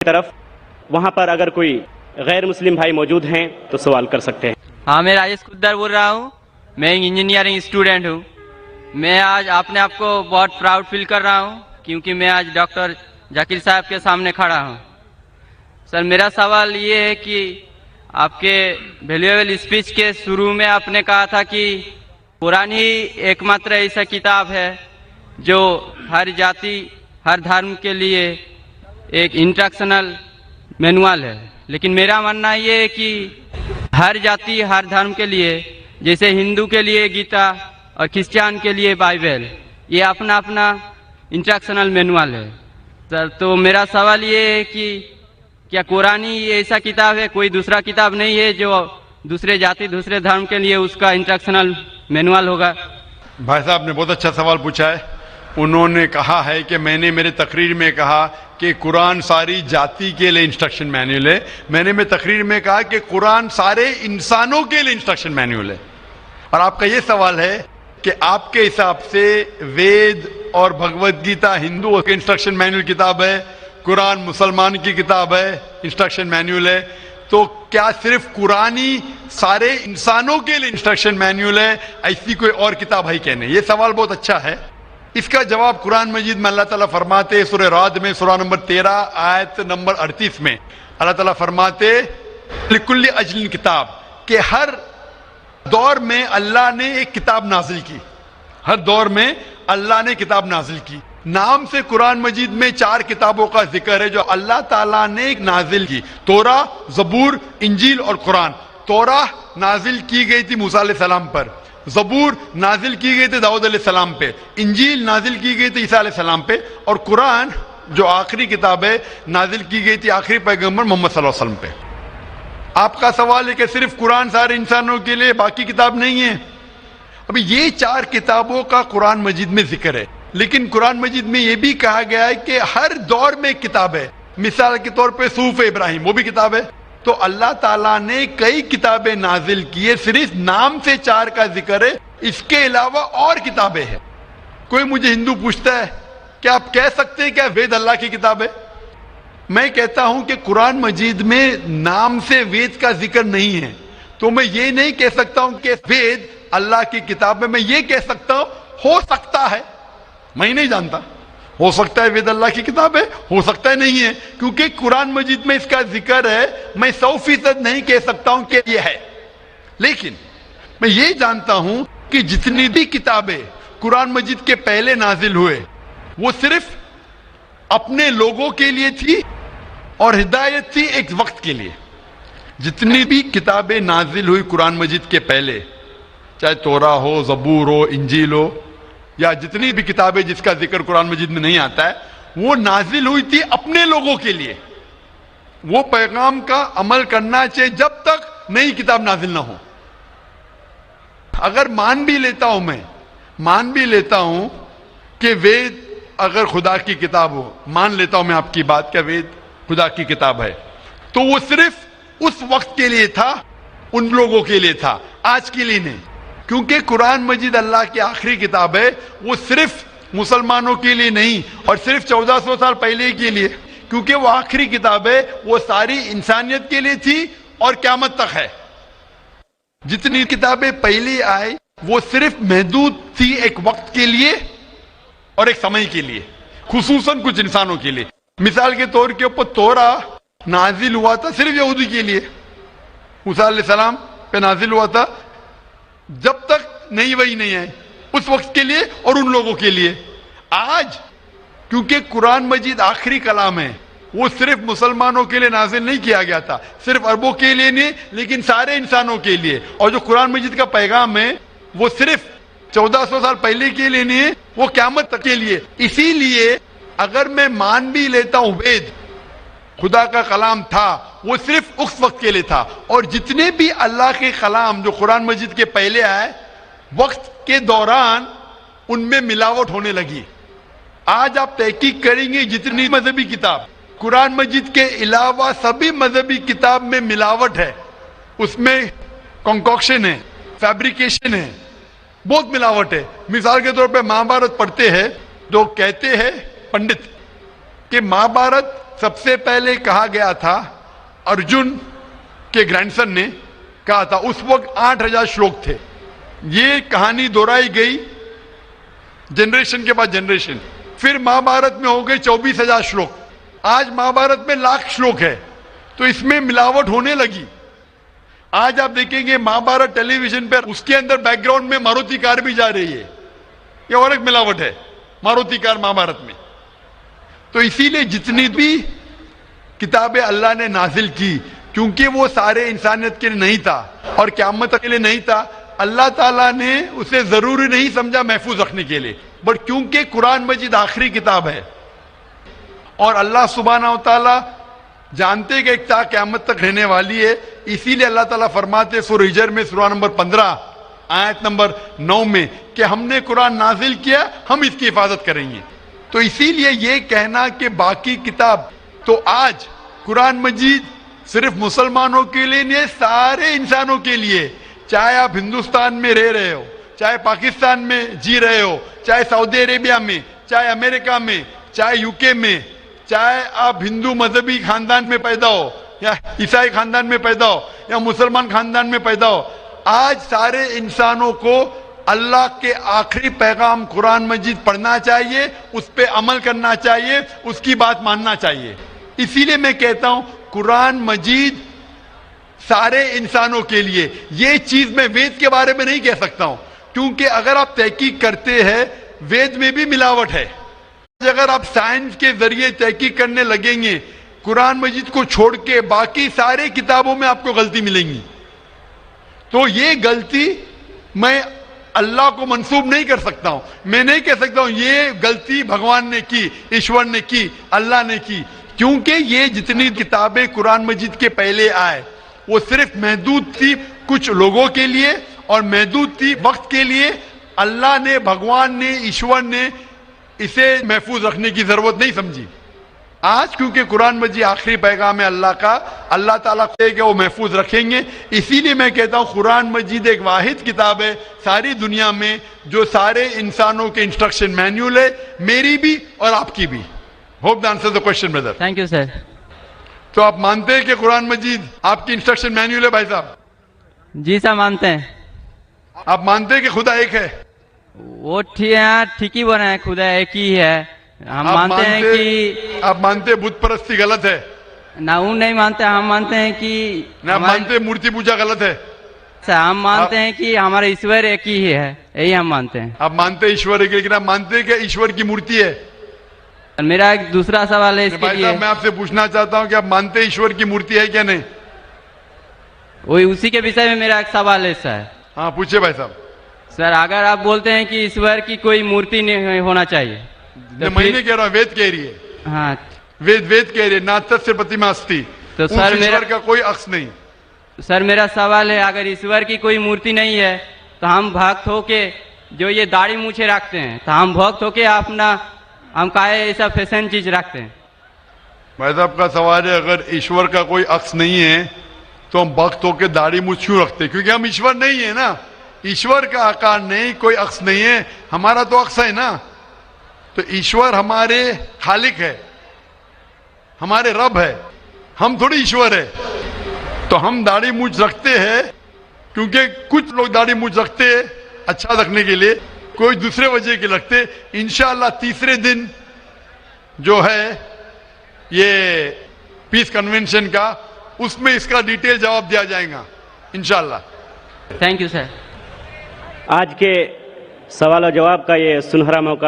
طرف وہاں پر اگر کوئی غیر مسلم بھائی موجود ہیں تو سوال کر سکتے ہیں. ہاں، میں راجیش کدر بول رہا ہوں. میں ایک انجینئرنگ اسٹوڈنٹ ہوں. میں آج اپنے آپ کو بہت پراؤڈ فیل کر رہا ہوں کیونکہ میں آج ڈاکٹر ذاکر صاحب کے سامنے کھڑا ہوں. سر، میرا سوال یہ ہے کہ آپ کے ویلیویبل اسپیچ کے شروع میں آپ نے کہا تھا کہ قرآن ہی ایک ماتر ایسا کتاب ہے جو ہر جاتی ہر دھرم کے لیے ایک انسٹرکشنل مینوال ہے. لیکن میرا ماننا یہ ہے کہ ہر جاتی ہر دھرم کے لیے، جیسے ہندو کے لیے گیتا اور کرسچن کے لیے بائبل، یہ اپنا اپنا انسٹرکشنل مینوال ہے. سر، تو میرا سوال یہ ہے کہ کیا قرآن ہی ایسا کتاب ہے، کوئی دوسرا کتاب نہیں ہے جو دوسرے جاتی دوسرے دھرم کے لیے اس کا انسٹرکشنل مینوال ہوگا؟ بھائی صاحب نے بہت اچھا سوال پوچھا ہے. انہوں نے کہا ہے کہ میں نے میرے تقریر میں کہا کہ قرآن ساری جاتی کے لیے انسٹرکشن مینوئل ہے. میں نے میرے تقریر میں کہا کہ قرآن سارے انسانوں کے لیے انسٹرکشن مینوئل ہے. اور آپ کا یہ سوال ہے کہ آپ کے حساب سے وید اور بھگوت گیتا ہندو کے انسٹرکشن مینوئل کتاب ہے، قرآن مسلمان کی کتاب ہے، انسٹرکشن مینوئل ہے، تو کیا صرف قرآن ہی سارے انسانوں کے لیے انسٹرکشن مینوئل ہے، ایسی کوئی اور کتاب ہے کیا نہیں؟ یہ سوال بہت اچھا ہے. اس کا جواب قرآن مجید میں اللہ تعالیٰ فرماتے، سورہ رعد میں سورہ نمبر 13 آیت نمبر 38 میں اللہ تعالیٰ فرماتے لکل اجل کتاب، کہ ہر دور میں اللہ نے ایک کتاب نازل کی. ہر دور میں اللہ نے کتاب نازل کی. نام سے قرآن مجید میں 4 کتابوں کا ذکر ہے جو اللہ تعالیٰ نے نازل کی: توراہ، زبور، انجیل اور قرآن. توراہ نازل کی گئی تھی موسیٰ علیہ السلام پر، زبور نازل کی گئی تھی داؤد علیہ السلام پہ، انجیل نازل کی گئی تھی عیسیٰ علیہ السلام پہ، اور قرآن جو آخری کتاب ہے نازل کی گئی تھی آخری پیغمبر محمد صلی اللہ علیہ وسلم پہ. آپ کا سوال ہے کہ صرف قرآن سارے انسانوں کے لیے، باقی کتاب نہیں ہے. ابھی یہ 4 کتابوں کا قرآن مجید میں ذکر ہے، لیکن قرآن مجید میں یہ بھی کہا گیا ہے کہ ہر دور میں ایک کتاب ہے. مثال کے طور پہ صحف ابراہیم، وہ بھی کتاب ہے. تو اللہ تعالیٰ نے کئی کتابیں نازل کی ہے، صرف نام سے 4 کا ذکر ہے، اس کے علاوہ اور کتابیں ہیں. کوئی مجھے ہندو پوچھتا ہے کہ آپ کہہ سکتے ہیں کیا وید اللہ کی کتاب ہے؟ میں کہتا ہوں کہ قرآن مجید میں نام سے وید کا ذکر نہیں ہے، تو میں یہ نہیں کہہ سکتا ہوں کہ وید اللہ کی کتاب ہے. میں یہ کہہ سکتا ہوں ہو سکتا ہے، میں نہیں جانتا، ہو سکتا ہے وید اللہ کی کتاب ہے، ہو سکتا ہے نہیں ہے، کیونکہ قرآن مجید میں اس کا ذکر ہے. میں 100% نہیں کہہ سکتا ہوں کہ یہ ہے، لیکن میں یہ جانتا ہوں کہ جتنی بھی کتابیں قرآن مجید کے پہلے نازل ہوئے وہ صرف اپنے لوگوں کے لیے تھی اور ہدایت تھی ایک وقت کے لیے. جتنی بھی کتابیں نازل ہوئی قرآن مجید کے پہلے، چاہے توراہ ہو، زبور ہو، انجیل ہو، یا جتنی بھی کتابیں جس کا ذکر قرآن مجید میں نہیں آتا ہے، وہ نازل ہوئی تھی اپنے لوگوں کے لیے. وہ پیغام کا عمل کرنا چاہیے جب تک نئی کتاب نازل نہ ہو. اگر مان بھی لیتا ہوں کہ وید اگر خدا کی کتاب ہو، مان لیتا ہوں میں آپ کی بات کہ وید خدا کی کتاب ہے، تو وہ صرف اس وقت کے لیے تھا، ان لوگوں کے لیے تھا، آج کے لیے نہیں. کیونکہ قرآن مجید اللہ کی آخری کتاب ہے، وہ صرف مسلمانوں کے لیے نہیں اور صرف 1400 سال پہلے کے لیے، کیونکہ وہ آخری کتاب ہے، وہ ساری انسانیت کے لیے تھی اور قیامت تک ہے. جتنی کتابیں پہلے آئی وہ صرف محدود تھی ایک وقت کے لیے اور ایک سمے کے لیے، خصوصاً کچھ انسانوں کے لیے. مثال کے طور کے اوپر توراہ نازل ہوا تھا صرف یہودی کے لیے، موسیٰ علیہ السلام پہ نازل ہوا تھا جب تک نئی وحی نہیں آئی، اس وقت کے لیے اور ان لوگوں کے لیے. آج کیونکہ قرآن مجید آخری کلام ہے، وہ صرف مسلمانوں کے لیے نازل نہیں کیا گیا تھا، صرف عربوں کے لیے نہیں لیکن سارے انسانوں کے لیے. اور جو قرآن مجید کا پیغام ہے وہ صرف 1400 سال پہلے کے لیے نہیں ہے، وہ قیامت تک کے لیے. اسی لیے اگر میں مان بھی لیتا ہوں وید خدا کا کلام تھا، وہ صرف اس وقت کے لیے تھا. اور جتنے بھی اللہ کے کلام جو قرآن مجید کے پہلے آئے، وقت کے دوران ان میں ملاوٹ ہونے لگی. آج آپ تحقیق کریں گے جتنی مذہبی کتاب، قرآن مجید کے علاوہ سبھی مذہبی کتاب میں ملاوٹ ہے، اس میں کنکوکشن ہے، فیبریکیشن ہے، بہت ملاوٹ ہے. مثال کے طور پہ مہابھارت پڑھتے ہیں، جو کہتے ہیں پنڈت کہ مہابھارت سب سے پہلے کہا گیا تھا ارجن کے گرینڈسن نے کہا تھا, اس وقت 8000 شلوک تھے. یہ کہانی دہرائی گئی جنریشن کے بعد جنریشن. پھر مہابھارت میں ہو گئی 24,000 شلوک. آج مہابھارت میں 1,00,000 شلوک ہے, تو اس میں ملاوٹ ہونے لگی. آج آپ دیکھیں گے مہابھارت ٹیلی ویژن پر, اس کے اندر بیک گراؤنڈ میں ماروتی کار بھی جا رہی ہے. یہ اور ایک ملاوٹ ہے, ماروتی کار مہابھارت میں. تو اسی لیے جتنی بھی کتابیں اللہ نے نازل کی, کیونکہ وہ سارے انسانیت کے لیے نہیں تھا اور قیامت کے لیے نہیں تھا, اللہ تعالیٰ نے اسے ضروری نہیں سمجھا محفوظ رکھنے کے لیے. بٹ کیونکہ قرآن مجید آخری کتاب ہے اور اللہ سبحانہ و تعالیٰ جانتے کہ ایک تا قیامت تک رہنے والی ہے, اسی لیے اللہ تعالیٰ فرماتے سورہ ہجر میں سورہ نمبر 15 آیت نمبر 9 میں کہ ہم نے قرآن نازل کیا, ہم اس کی حفاظت کریں گے. تو اسی لیے یہ کہنا کہ باقی کتاب, تو آج قرآن مجید صرف مسلمانوں کے لیے نہیں, سارے انسانوں کے لیے, چاہے آپ ہندوستان میں رہ رہے ہو, چاہے پاکستان میں جی رہے ہو, چاہے سعودی عربیہ میں, چاہے امریکہ میں, چاہے یو کے میں, چاہے آپ ہندو مذہبی خاندان میں پیدا ہو یا عیسائی خاندان میں پیدا ہو یا مسلمان خاندان میں پیدا ہو, آج سارے انسانوں کو اللہ کے آخری پیغام قرآن مجید پڑھنا چاہیے, اس پہ عمل کرنا چاہیے, اس کی بات ماننا چاہیے. اسی لیے میں کہتا ہوں قرآن مجید سارے انسانوں کے لیے. یہ چیز میں وید کے بارے میں نہیں کہہ سکتا ہوں, کیونکہ اگر آپ تحقیق کرتے ہیں وید میں بھی ملاوٹ ہے. اگر آپ سائنس کے ذریعے تحقیق کرنے لگیں گے قرآن مجید کو چھوڑ کے باقی سارے کتابوں میں آپ کو غلطی ملیں گی. تو یہ غلطی میں اللہ کو منسوب نہیں کر سکتا ہوں. میں نہیں کہہ سکتا ہوں یہ غلطی بھگوان نے کی, ایشور نے کی, اللہ نے کی, کیونکہ یہ جتنی کتابیں قرآن مجید کے پہلے آئے وہ صرف محدود تھی کچھ لوگوں کے لیے اور محدود تھی وقت کے لیے. اللہ نے, بھگوان نے, ایشور نے اسے محفوظ رکھنے کی ضرورت نہیں سمجھی. آج کیونکہ قرآن مجید آخری پیغام ہے اللہ کا, اللہ تعالیٰ کہ وہ محفوظ رکھیں گے. اسی لیے میں کہتا ہوں قرآن مجید ایک واحد کتاب ہے ساری دنیا میں جو سارے انسانوں کے انسٹرکشن مینیول ہے, میری بھی اور آپ کی بھی. Hope the answer the question Brother. Thank you sir. تو آپ مانتے ہیں کہ قرآن مجید آپ کی انسٹرکشن مینیول ہے بھائی صاحب؟ جی سر مانتے ہیں. آپ مانتے ہیں کہ خدا ایک ہے؟ وہ ٹھیک ہی بنا ہے, خدا ایک ہی ہے. ہم مانتے ہیں کہ آپ مانتے بت پرستی غلط ہے؟ نہ وہ نہیں مانتے, ہم مانتے ہیں کہ آپ مانتے مورتی پوجا غلط ہے؟ ہم مانتے ہیں کہ ہمارا ایشور ایک ہی ہے, یہی ہم مانتے ہیں. آپ مانتے ایشور ایک, لیکن آپ مانتے ہیں کہ ایشور کی مورتی ہے؟ میرا ایک دوسرا سوال ہے اس کے لیے. میں آپ سے پوچھنا چاہتا ہوں کہ آپ مانتے ایشور کی مورتی ہے کیا نہیں؟ وہی اسی کے وشے میں میرا ایک سوال ہے سر. ہاں پوچھے بھائی صاحب. سر اگر آپ بولتے ہیں کہ ایشور کی کوئی مورتی نہیں ہونا چاہیے, میں نہیں کہہ رہا ہوں, وید کہہ رہی ہے. ہاں وید کہہ رہی ہے ناتسر پرتیما استی, تو سر ایشور کا کوئی عکس نہیں. سر میرا سوال ہے اگر ایشور کی کوئی مورتی نہیں ہے تو ہم بھکت ہو کے جو یہ داڑھی مونچھے رکھتے ہیں تو ہم بھکت ہو کے اپنا ہم کائے ایسا فیشن چیز رکھتے ہیں. بھائی صاحب کا سوال ہے اگر ایشور کا کوئی عکس نہیں ہے تو ہم بھکت ہو کے داڑھی مونچھ کیوں رکھتے؟ کیونکہ ہم ایشور نہیں ہے نا. ایشور کا آکار نہیں, کوئی عکس نہیں ہے, ہمارا تو عکس ہے نا. تو ایشور ہمارے خالق ہے, ہمارے رب ہے, ہم تھوڑی ایشور ہے. تو ہم داڑھی مونچھ رکھتے ہیں کیونکہ کچھ لوگ داڑھی مونچھ رکھتے ہیں اچھا رکھنے کے لیے, کوئی دوسرے وجہ کے رکھتے. انشاءاللہ تیسرے دن جو ہے یہ پیس کنونشن کا, اس میں اس کا ڈیٹیل جواب دیا جائے گا انشاءاللہ. Thank you sir. آج کے سوال و جواب کا یہ سنہرا موقع